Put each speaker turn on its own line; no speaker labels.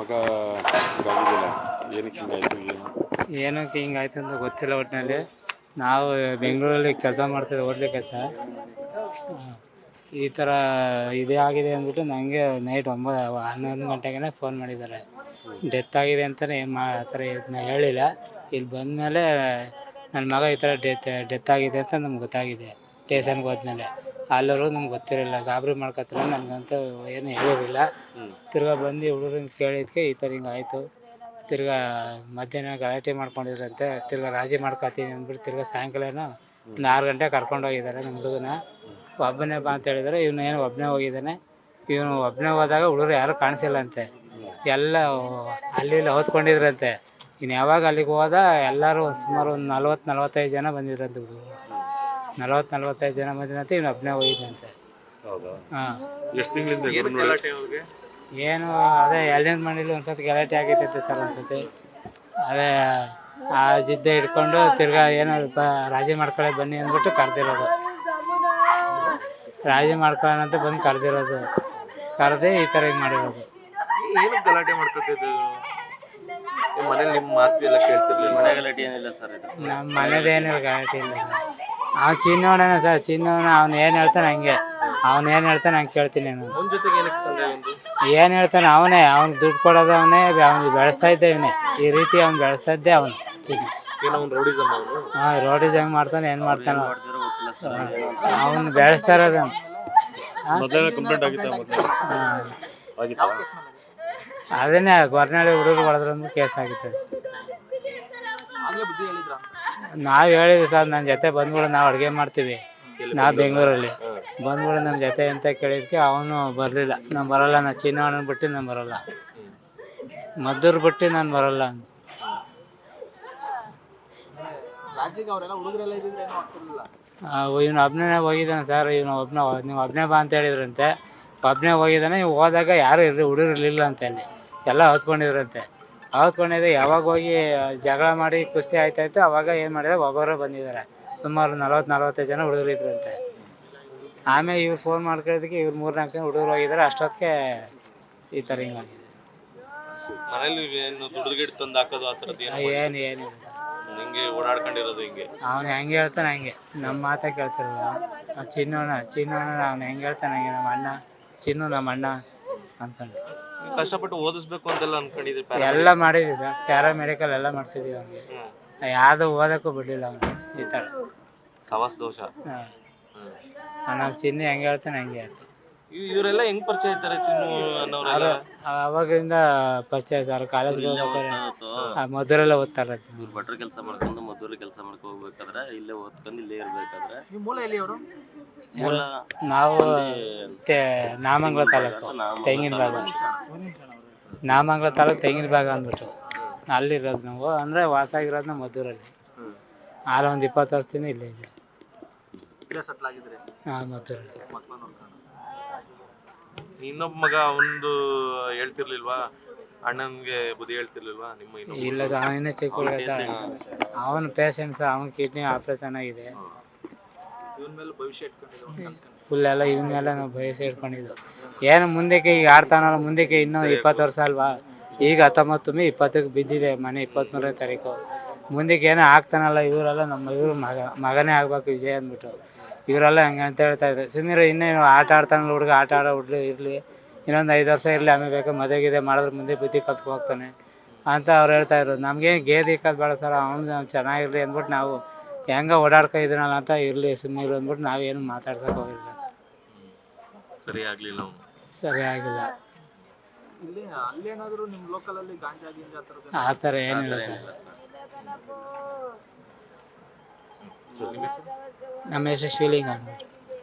ಮಗ ಹಿಂಗಾಗಿದ್ದಿಲ್ಲ. ಏನಕ್ಕೆ ಹಿಂಗಾಯ್ತು ಏನು?
ಏನಕ್ಕೆ ಹಿಂಗಾಯ್ತು ಅಂತ ಗೊತ್ತಿಲ್ಲ. ಒಟ್ಟಿನಲ್ಲಿ ನಾವು ಬೆಂಗಳೂರಲ್ಲಿ ಕೆಲಸ ಮಾಡ್ತಿದ್ದೆ, ಹೋಟ್ಲಿ ಕೆಲಸ. ಈ ಥರ ಇದೇ ಆಗಿದೆ ಅಂದ್ಬಿಟ್ಟು ನನಗೆ ನೈಟ್ 11 ಗಂಟೆಗೆ ಫೋನ್ ಮಾಡಿದ್ದಾರೆ. ಡೆತ್ ಆಗಿದೆ ಅಂತಲೇ ಆ ಥರ ಹೇಳಿಲ್ಲ. ಇಲ್ಲಿ ಬಂದಮೇಲೆ ನನ್ನ ಮಗ ಈ ಥರ ಡೆತ್ ಆಗಿದೆ ಅಂತ ನಮ್ಗೆ ಗೊತ್ತಾಗಿದೆ. ಸ್ಟೇಷನ್ಗೆ ಹೋದ್ಮೇಲೆ ಅಲ್ಲರೂ ನಮ್ಗೆ ಗೊತ್ತಿರಲಿಲ್ಲ, ಗಾಬರಿ ಮಾಡ್ಕೊತಾರೆ. ನನಗಂತೂ ಏನು ಹೇಳಿರಲಿಲ್ಲ. ತಿರ್ಗಾ ಬಂದು ಹುಡುಗರನ್ನ ಕೇಳಿದ್ದಕ್ಕೆ ಈ ಥರ ಹಿಂಗಾಯಿತು. ತಿರ್ಗಾ ಮಧ್ಯಾಹ್ನ ಗಲಾಟೆ ಮಾಡ್ಕೊಂಡಿದ್ರಂತೆ. ತಿರ್ಗಾ ರಾಜಿ ಮಾಡ್ಕೊತೀನಿ ಅಂದ್ಬಿಟ್ಟು ತಿರ್ಗಾ ಸಾಯಂಕಾಲನೂ ಒಂದು 6 ಗಂಟೆಗೆ ಕರ್ಕೊಂಡೋಗಿದ್ದಾರೆ ನಮ್ಮ ಹುಡುಗನ. ಒಬ್ಬನೇ ಬಾ ಅಂತ ಹೇಳಿದರೆ ಇವನು ಏನು ಒಬ್ಬನೇ ಹೋಗಿದ್ದಾನೆ. ಇವನು ಒಬ್ಬನೇ ಹೋದಾಗ ಹುಡುಗರು ಯಾರೂ ಕಾಣಿಸಿಲ್ಲಂತೆ. ಎಲ್ಲ ಅಲ್ಲಿ ಇಲ್ಲಿ ಹೊತ್ಕೊಂಡಿದ್ರಂತೆ. ಇನ್ನು ಯಾವಾಗ ಅಲ್ಲಿಗೆ ಹೋದ ಎಲ್ಲರೂ ಸುಮಾರು ಒಂದು 40-45 ಜನ ಬಂದಿದ್ರಂತೆ. ಹುಡುಗರು 40-45 ಜನ ಬಂದಿರಂತೆ. ಇವನು ಒಬ್ಬನೇ ಹೋಗಿದ್ದಂತೆ.
ಹೌದಾ?
ಹಾಂ.
ಎಷ್ಟು ತಿಂಗಳಿಂದ
ಏನು ಅದೇ ಎಳ್ನೀರು ಮನೇಲಿ ಒಂದ್ಸತಿ ಗಲಾಟೆ ಆಗೈತೈತೆ ಸರ್. ಒಂದ್ಸತಿ ಅದೇ ಆ ಜಿದ್ದೆ ಹಿಡ್ಕೊಂಡು ತಿರ್ಗಾ ಏನೋ ರಾಜಿ ಮಾಡ್ಕೊಳ್ಳಿ ಬನ್ನಿ ಅಂದ್ಬಿಟ್ಟು ಕರೆದಿರೋದು. ರಾಜಿ ಮಾಡ್ಕೊಳ್ಳೋಣ ಅಂತ ಬಂದು ಕರೆದಿರೋದು. ಕರೆದೇ ಈ ಥರ ಹಿಂಗೆ ಮಾಡಿರೋದು.
ಏನು ಗಲಾಟೆ ಮಾಡ್ಕೊತಿದ್ದು? ಮನೇಲಿ ನಿಮ್ಮ ಮಾತು ಎಲ್ಲ ಕೇಳ್ತಿರ್ಲಿಲ್ಲ? ಮನೆ ಗಲಾಟೆ ಏನಿಲ್ಲ ಸರ್ ಇದು?
ನಮ್ಮ ಮನೇದೇನಿಲ್ಲ ಗಲಾಟೆ ಇಲ್ಲ ಸರ್. ಅವ್ನು ಚಿನ್ನವಣ್ಣ ಸರ್. ಚಿನ್ನವಣ್ಣ ಅವ್ನು ಏನು ಹೇಳ್ತಾನೆ ಹಂಗೆ. ಅವ್ನು ಏನು ಹೇಳ್ತಾನೆ ಹಂಗೆ ಕೇಳ್ತೀನಿ ನಾನು.
ಅವನ ಜೊತೆಗೆ ಏನಕ್ಕೆ ಸಂಘ ಒಂದು?
ಏನು ಹೇಳ್ತಾನೆ ಅವನೇ. ಅವ್ನು ದುಡ್ಡು ಕೊಡೋದು ಅವನೇ. ಅವ್ನು ಬೆಳೆಸ್ತಾ ಇದ್ದೆ ಇವನೇ. ಈ ರೀತಿ ಅವ್ನು ಬೆಳೆಸ್ತಾ ಇದ್ದೆ ಅವನು.
ಏನೋ ಒಂದು ರೌಡಿಸಮ್ ಅವನು.
ಹಾಂ, ರೋಡಿಸ್ ಹೆಂಗೆ ಮಾಡ್ತಾನೆ, ಏನು ಮಾಡ್ತಾನೆ ಅವನು ಬೆಳೆಸ್ತಾ ಇರೋದು.
ಮೊದಲನೇ ಕಂಪ್ಲೇಂಟ್ ಆಗಿತ್ತಾ?
ಹಾಂ,
ಆಗಿತ್ತಾ?
ಅದನ್ನೇ ಗೊರ್ನಳ್ಳಿ ಹುಡುಗರು ಹೊಡೆದ್ರು ಅಂದ್ರೆ ಕೇಸ್ ಆಗಿತ್ತು. ನಾವು ಹೇಳಿದ್ವಿ ಸರ್, ನನ್ನ ಜೊತೆ ಬಂದ್ಬಿಡು, ನಾವು ಅಡುಗೆ ಮಾಡ್ತೀವಿ, ನಾವು ಬೆಂಗಳೂರಲ್ಲಿ ಬಂದ್ಬಿಡು ನಮ್ಮ ಜೊತೆ ಅಂತ ಕೇಳಿದ್ಕೆ ಅವನು ಬರಲಿಲ್ಲ. ನಾನು ಬರೋಲ್ಲ, ನಾನು ಚಿನ್ನವಣ್ಣನ ಬಿಟ್ಟು ನಾನು ಬರೋಲ್ಲ, ಮದ್ದೂರು ಬಿಟ್ಟು ನಾನು ಬರೋಲ್ಲ ಅಂತ. ಇವನು ಒಬ್ಬನೇ ಹೋಗಿದ್ದಾನೆ ಸರ್. ನೀವು ಒಬ್ಬನೇ ಬಾ ಅಂತ ಹೇಳಿದ್ರಂತೆ. ಒಬ್ಬನೇ ಹೋಗಿದ್ದಾನೆ. ಇವು ಹೋದಾಗ ಯಾರು ಹುಡುಗರು ಇರಲಿಲ್ಲ ಅಂತ. ಅಲ್ಲಿ ಎಲ್ಲ ಹೊತ್ಕೊಂಡಿದ್ರಂತೆ. ಹೊತ್ಕೊಂಡಿದ್ದೆ ಯಾವಾಗ ಹೋಗಿ ಜಗಳ ಮಾಡಿ ಕುಸ್ತಿ ಆಯ್ತಾಯ್ತು. ಅವಾಗ ಏನು ಮಾಡಿದ್ರೆ ಒಬ್ಬರು ಬಂದಿದ್ದಾರೆ. ಸುಮಾರು 40-45 ಜನ ಹುಡುಗರು ಇದ್ರಂತೆ. ಆಮೇಲೆ ಇವ್ರು ಫೋನ್ ಮಾಡ್ಕೊಳ್ಳೋದಕ್ಕೆ ಇವ್ರು 3-4 ಜನ ಹುಡುಗರು ಹೋಗಿದ್ದಾರೆ. ಅಷ್ಟೊತ್ತಿಗೆ ಈ ಥರ ಹಿಂಗಾಗಿದೆ.
ಮನೇಲಿ ಏನು ದುಡ್ಡು ತಂದು ಹಾಕೋದು ಆ ಥರದ್ದು
ಏನಿಲ್ಲ ಸರ್.
ಹಿಂಗೆ ಓಡಾಡ್ಕೊಂಡಿರೋದು ಹಿಂಗೆ?
ಅವನು ಹೆಂಗೆ ಹೇಳ್ತಾನೆ ಹಂಗೆ. ನಮ್ಮ ಮಾತೇ ಕೇಳ್ತಿರಲ್ಲ. ಚಿನ್ನವಣ್ಣ ಅವ್ನು ಹೆಂಗೆ ಹೇಳ್ತಾನೆ ಹಂಗೆ. ನಮ್ಮ ಅಣ್ಣ ಚಿನ್ನು, ನಮ್ಮ ಅಣ್ಣ ಅಂದ್ಕೊಂಡು
ಕಷ್ಟಪಟ್ಟು ಓದಿಸ್ಬೇಕು ಅಂತೆಲ್ಲ ಅನ್ಕೊಂಡಿದ್ರಿ?
ಎಲ್ಲ ಮಾಡಿದ್ವಿ ಸರ್. ಪ್ಯಾರಾಮೆಡಿಕಲ್ ಎಲ್ಲ ಮಾಡಿಸಿದ್ವಿ ಅವ್ನಿಗೆ. ಯಾವುದು ಓದೋಕ್ಕೂ ಬಿಡಲಿಲ್ಲ ಅವನು. ಈ ಥರ
ಸವಾಸ್ ದೋಷ.
ಹಾಂ, ನಮ್ಮ ಚಿನ್ನು ಹೆಂಗೆ ಹೇಳ್ತಾನೆ ಹಂಗೆ ಆಯ್ತು.
ಇವರೆಲ್ಲ ಹೆಂಗ್ ಪರಿಚಯ ಇರ್ತಾರೆ ಚಿನ್ನು ಅನ್ನೋರೆಲ್ಲ?
ಅವಾಗಿಂದ ಪರಿಚಯ ಸರ್. ಕಾಲೇಜ್ಗೆ ಹೋಗ್ಬೇಕಾದ್ರೆ ಮಧುರೆಲ್ಲ ಓದ್ತಾರೆ.
ಇವ್ರು ಭಟ್ರ ಕೆಲಸ ಮಾಡ್ಕೊಂಡು ಮದ್ದೂರಲ್ಲಿ ಕೆಲಸ ಮಾಡ್ಕೊ ಹೋಗ್ಬೇಕಾದ್ರೆ ಇಲ್ಲೇ ಓದ್ಕೊಂಡು ಇಲ್ಲೇ ಇರ್ಬೇಕಾದ್ರೆ.
ಮೂಲ ಎಲ್ಲಿ ಅವರು?
ನಾವು ನಾಮಂಗಲ ತಾಲೂಕು ತೆಂಗಿನ ಭಾಗ. ನಾಮಂಗಲ ತಾಲೂಕು ತೆಂಗಿನ ಭಾಗ ಅಂದ್ಬಿಟ್ಟು ಅಲ್ಲಿರೋದು ನಾವು. ಅಂದರೆ ವಾಸ ಆಗಿರೋದು ನಾವು ಮದ್ದೂರಲ್ಲಿ. ಆರು ಒಂದು 20 ವರ್ಷದಿಂದ ಇಲ್ಲೇ ಇದೆ. ಹಾಂ, ಮದ್ದೂರಲ್ಲಿ.
ಇನ್ನೊಬ್ಬ ಮಗ ಒಂದು ಹೇಳ್ತಿರ್ಲಿಲ್ವಾ? ಅಣ್ಣನ್ಗೆ ಬುದ್ಧಿ ಹೇಳ್ತಿರ್ಲಿಲ್ವಾ ನಿಮ್ಮ?
ಇಲ್ಲ ಸರ್, ಅವನೇ ಚಿಕ್ಕ ಹುಡುಗ ಸರ್. ಅವನು ಪೇಷಂಟ್ ಸರ್. ಅವನ ಕಿಡ್ನಿ ಆಪ್ರೇಷನ್ ಆಗಿದೆ. ಫುಲ್ ಎಲ್ಲ ಇವನ ಮೇಲೆ ನಾವು ಭವಿಷ್ಯ ಇಟ್ಕೊಂಡಿದ್ದು. ಏನು ಮುಂದಕ್ಕೆ ಈಗ ಆಡ್ತಾನಲ್ಲ, ಮುಂದಕ್ಕೆ ಇನ್ನೂ 20 ವರ್ಷ ಅಲ್ವಾ. ಈಗ 19 ಮೇ 20ಕ್ಕೆ ಬಿದ್ದಿದೆ ಮನೆ. 23ನೇ ತಾರೀಕು ಮುಂದಕ್ಕೆ ಏನೋ ಆಗ್ತಾನಲ್ಲ. ಇವರೆಲ್ಲ ಇವ್ರ ಮಗನೇ ಆಗ್ಬೇಕು ವಿಜಯ್ ಅಂದ್ಬಿಟ್ಟು ಇವರೆಲ್ಲ ಹಂಗೆ ಅಂತ ಹೇಳ್ತಾಯಿದ್ರು. ಸುಮ್ಮನೆ ಇನ್ನೇನು ಆಟ ಆಡ್ತಾನಲ್ಲ ಹುಡುಗ, ಆಟ ಆಡೋ ಹುಡುಗ ಇರಲಿ, ಇನ್ನೊಂದು 5 ವರ್ಷ ಇರಲಿ, ಆಮೇಲೆ ಬೇಕಾದ್ರೆ ಮದುವೆಗಿದೆ ಮಾಡಿದ್ರೆ ಮುಂದೆ ಬುದ್ಧಿ ಕಲ್ತ್ಕೊ ಹೋಗ್ತಾನೆ ಅಂತ ಅವ್ರು ಹೇಳ್ತಾಯಿದ್ರು. ನಮಗೆ ಗೇದಿ ಕಲ್ತು ಬೇಡ ಸರ್, ಅವ್ನು ಚೆನ್ನಾಗಿರಲಿ ಅಂದ್ಬಿಟ್ಟು ನಾವು ಹೆಂಗೆ ಓಡಾಡ್ಕೊ ಇದ್ದೀನಲ್ಲ ಅಂತ ಇರಲಿ ಸುಮ್ಮನೆ ಅಂದ್ಬಿಟ್ಟು ನಾವೇನು ಮಾತಾಡ್ಸೋಕೆ ಹೋಗಿರಲಿಲ್ಲ ಸರ್.
ಸರಿ ಆಗಲಿಲ್ಲ ಅವನು.
ಸರಿ ಆಗಿಲ್ಲ. ಆ ಥರ ಏನಿಲ್ಲ ಸರ್. ನಮ್ಮ ಹೆಸರು ಶಿವಲಿಂಗ ಅಂದ್ಬಿಟ್ಟು.